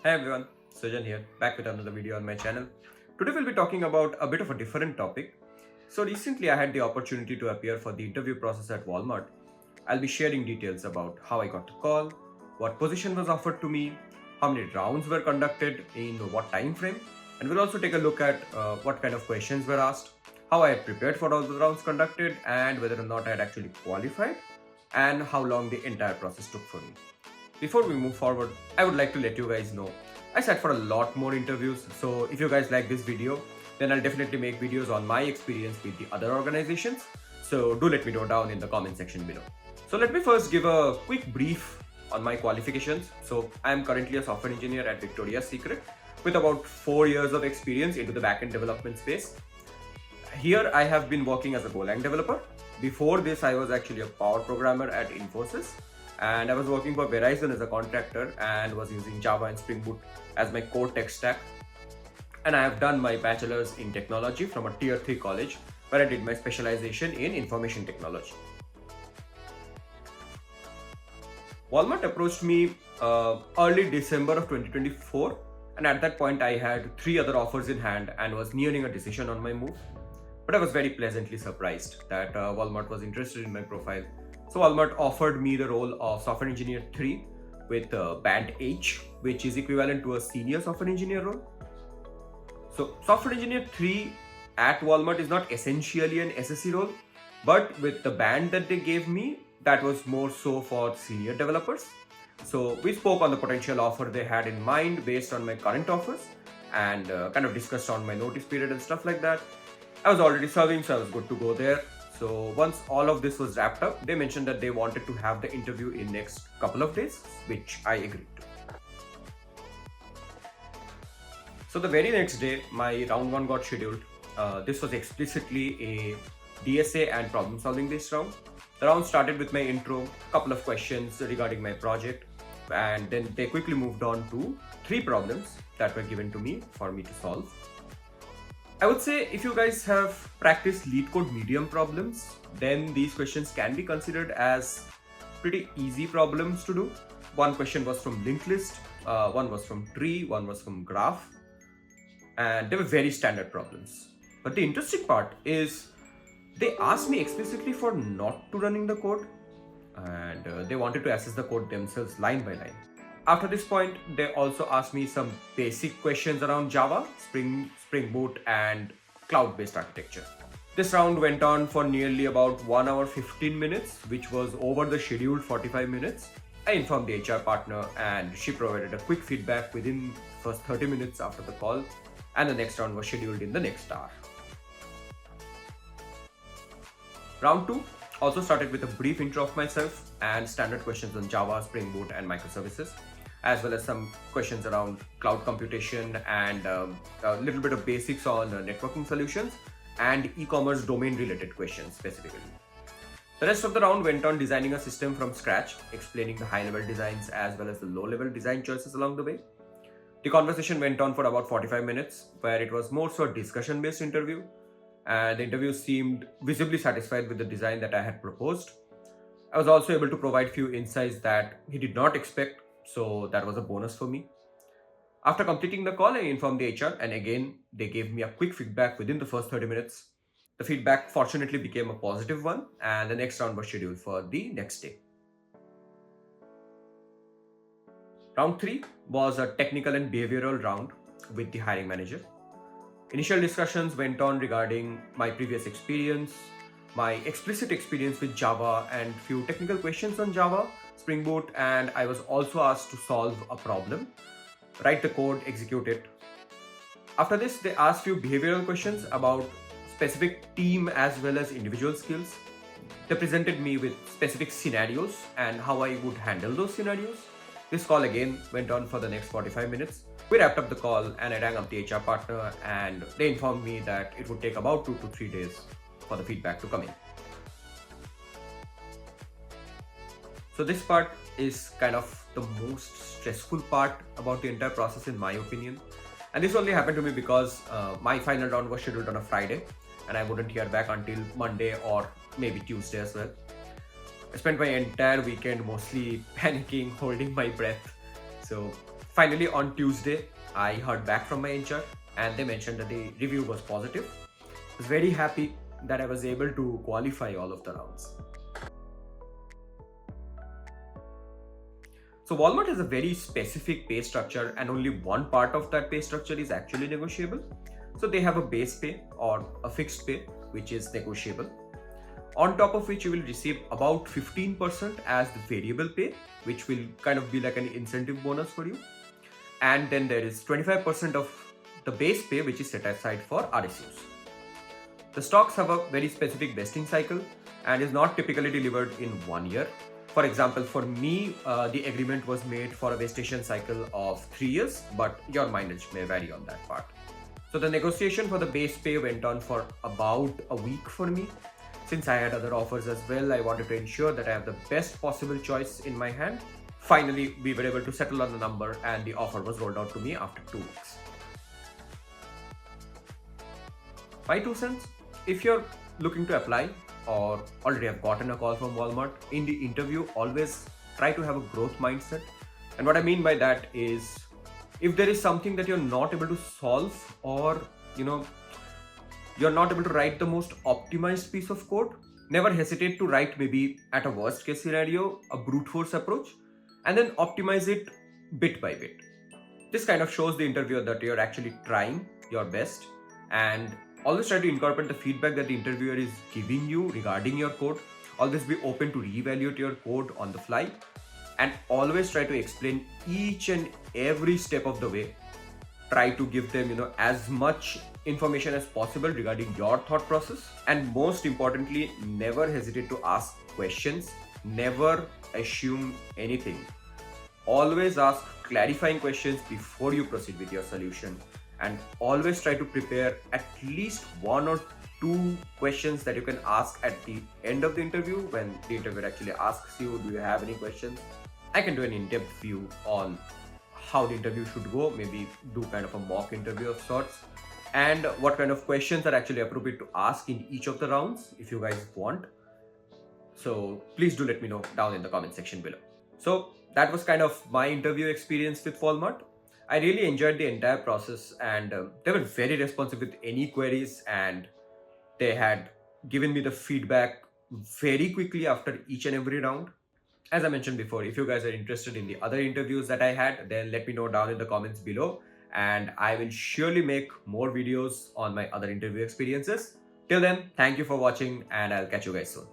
Hey everyone, Sujan here, back with another video on my channel. Today we'll be talking about a bit of a different topic. So recently I had the opportunity to appear for the interview process at Walmart. I'll be sharing details about how I got the call, what position was offered to me, how many rounds were conducted, in what time frame, and we'll also take a look at what kind of questions were asked, how I had prepared for all the rounds conducted, and whether or not I had actually qualified, and how long the entire process took for me. Before we move forward, I would like to let you guys know I sat for a lot more interviews, so if you guys like this video, then I'll definitely make videos on my experience with the other organizations. So do let me know down in the comment section below. So let me first give a quick brief on my qualifications. So I am currently a software engineer at Victoria's Secret with about 4 years of experience into the backend development space. Here I have been working as a Golang developer. Before this, I was actually a power programmer at Infosys, and I was working for Verizon as a contractor and was using Java and Spring Boot as my core tech stack. And I have done my bachelor's in technology from a tier 3 college where I did my specialization in information technology. Walmart approached me early December of 2024, and at that point I had 3 other offers in hand and was nearing a decision on my move. But I was very pleasantly surprised that Walmart was interested in my profile. So Walmart offered me the role of Software Engineer 3 with Band H, which is equivalent to a Senior Software Engineer role. So Software Engineer 3 at Walmart is not essentially an SSE role, but with the band that they gave me, that was more so for senior developers. So we spoke on the potential offer they had in mind based on my current offers and kind of discussed on my notice period and stuff like that. I was already serving, so I was good to go there. So once all of this was wrapped up, they mentioned that they wanted to have the interview in next couple of days, which I agreed to. So the very next day, my round 1 got scheduled. This was explicitly a DSA and problem solving based round. The round started with my intro, couple of questions regarding my project, and then they quickly moved on to 3 problems that were given to me for me to solve. I would say if you guys have practiced lead code medium problems, then these questions can be considered as pretty easy problems to do. One question was from linked list, one was from tree, one was from graph, and they were very standard problems. But the interesting part is they asked me explicitly for not to running the code, and they wanted to assess the code themselves line by line. After this point, they also asked me some basic questions around Java, Spring Boot, and cloud-based architecture. This round went on for nearly about 1 hour 15 minutes, which was over the scheduled 45 minutes. I informed the HR partner and she provided a quick feedback within the first 30 minutes after the call, and the next round was scheduled in the next hour. Round 2 also started with a brief intro of myself and standard questions on Java, Spring Boot, and microservices, as well as some questions around cloud computation and a little bit of basics on networking solutions and e-commerce domain related questions specifically. The rest of the round went on designing a system from scratch, explaining the high-level designs as well as the low-level design choices along the way. The conversation went on for about 45 minutes, where it was more so a discussion-based interview, and the interview seemed visibly satisfied with the design that I had proposed. I was also able to provide few insights that he did not expect, so that was a bonus for me. After completing the call, I informed the HR, and again, they gave me a quick feedback within the first 30 minutes. The feedback fortunately became a positive one, and the next round was scheduled for the next day. Round 3 was a technical and behavioral round with the hiring manager. Initial discussions went on regarding my previous experience, my explicit experience with Java, and few technical questions on Java, Spring Boot, and I was also asked to solve a problem, write the code, execute it. After this, they asked few behavioral questions about specific team as well as individual skills. They presented me with specific scenarios and how I would handle those scenarios. This call again went on for the next 45 minutes. We wrapped up the call and I rang up the HR partner, and they informed me that it would take about 2 to 3 days for the feedback to come in. So this part is kind of the most stressful part about the entire process in my opinion. And this only happened to me because my final round was scheduled on a Friday and I wouldn't hear back until Monday or maybe Tuesday as well. I spent my entire weekend mostly panicking, holding my breath. So Finally, on Tuesday, I heard back from my HR and they mentioned that the review was positive. I was very happy that I was able to qualify all of the rounds. So Walmart has a very specific pay structure and only one part of that pay structure is actually negotiable. So they have a base pay or a fixed pay which is negotiable. On top of which you will receive about 15% as the variable pay, which will kind of be like an incentive bonus for you. And then there is 25% of the base pay which is set aside for RSUs. The stocks have a very specific vesting cycle and is not typically delivered in 1 year. For example, for me, the agreement was made for a vestation cycle of 3 years, but your mileage may vary on that part. So the negotiation for the base pay went on for about a week for me. Since I had other offers as well, I wanted to ensure that I have the best possible choice in my hand. Finally, we were able to settle on the number and the offer was rolled out to me after 2 weeks. My 2 cents, if you're looking to apply or already have gotten a call from Walmart, in the interview, always try to have a growth mindset. And what I mean by that is, if there is something that you're not able to solve or you're not able to write the most optimized piece of code, never hesitate to write maybe at a worst case scenario, a brute force approach, and then optimize it bit by bit. This kind of shows the interviewer that you're actually trying your best, and always try to incorporate the feedback that the interviewer is giving you regarding your code. Always be open to reevaluate your code on the fly, and always try to explain each and every step of the way. Try to give them as much information as possible regarding your thought process, and most importantly, never hesitate to ask questions. Never assume anything. Always ask clarifying questions before you proceed with your solution, and always try to prepare at least 1 or 2 questions that you can ask at the end of the interview when the interviewer actually asks you, do you have any questions? I can do an in-depth view on how the interview should go, maybe do kind of a mock interview of sorts, and what kind of questions are actually appropriate to ask in each of the rounds if you guys want. So please do let me know down in the comment section below. So that was kind of my interview experience with Walmart. I really enjoyed the entire process, and they were very responsive with any queries, and they had given me the feedback very quickly after each and every round. As I mentioned before, if you guys are interested in the other interviews that I had, then let me know down in the comments below, and I will surely make more videos on my other interview experiences. Till then, thank you for watching, and I'll catch you guys soon.